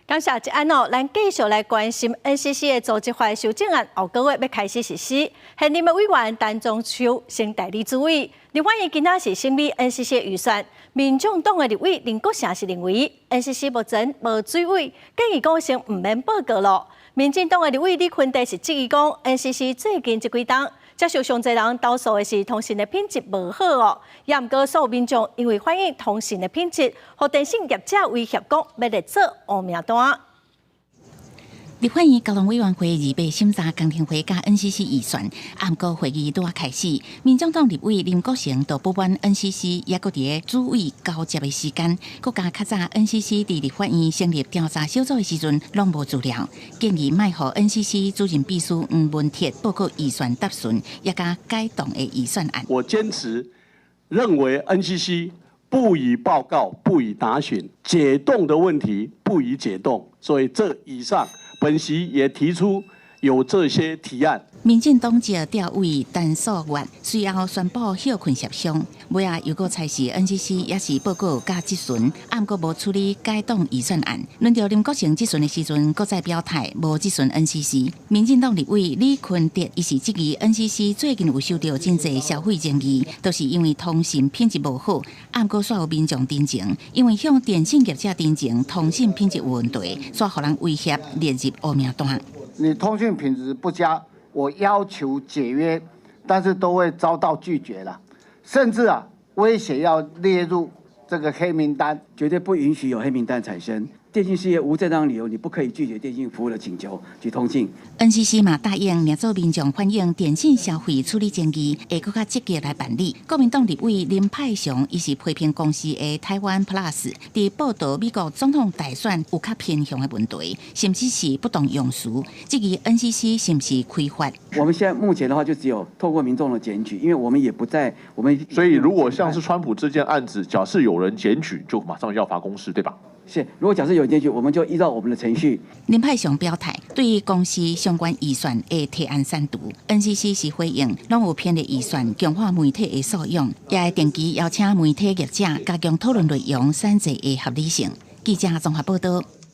感谢一安哦，咱继续来关心 NCC 的组织法修正案，后个月要开始实施。现任的委员陈宗秋先代理主委，立法院今仔是审理 NCC 的预算。民众党的立委林国成是认为 NCC 目前无水位，建议讲先唔免报告咯。民进党的立委李坤德是质疑讲 NCC 最近这几档接受上侪人投诉的是通讯的品质无好哦，也毋过所有民众因为反映通讯的品质，互电信业者威胁讲要来做黑名单。立法院交通委员会预备审查工程会加 NCC 预算，暗过会议拄啊开始，民众党立委林国成就不满 NCC 也搁伫个主委交接的时间，搁加较早 NCC 伫立法院成立调查小组的时阵拢无资料，建议卖互 NCC 主任秘书黄文铁报告预算答询，也加改动的预算案。我坚持认为 NCC 不予报告、不予答询，解冻的问题不予解冻，所以这以上。本席也提出有这些提案。民进党籍调委陈素月随后宣布休困协商，尾仔又搁采示 NCC 也是报告加质询，暗过无处理改动预算案。轮到林国成质询的时阵，搁再表态无质询 NCC。民进党立委李坤德伊是质疑 NCC 最近有收到真侪消费争议，都是因为通讯品质无好。暗过煞有民众တင်情，因为向电信业者တင်情通讯品质有问题，煞互人威胁列入黑名单。你通讯品质不佳。我要求解约，但是都会遭到拒绝了，甚至威胁要列入这个黑名单，绝对不允许有黑名单产生。电信事业无正当理由，你不可以拒绝电信服务的请求及通信。NCC 嘛答应让做民众反映电信消费处理争议，会更加积极来办理。国民党立委林派雄伊是批评公司的台湾 Plus 伫报道美国总统大选有较偏向的问题，甚至是不当用词，质疑 NCC 是不是亏法？我们现在目前的话，就只有透过民众的检举，因为我们也不在我们。所以如果像是川普这件案子，假设有人检举，就马上要罚公司，对吧？是，如果假设有检举，我们就依照我们的程序。林派雄表态，对于公司相关预算的提案删除 ，NCC 是回应，拢有编列预算强化媒体的素养，也会定期邀请媒体业者加强讨论内容、选择的合理性。记者综合报道。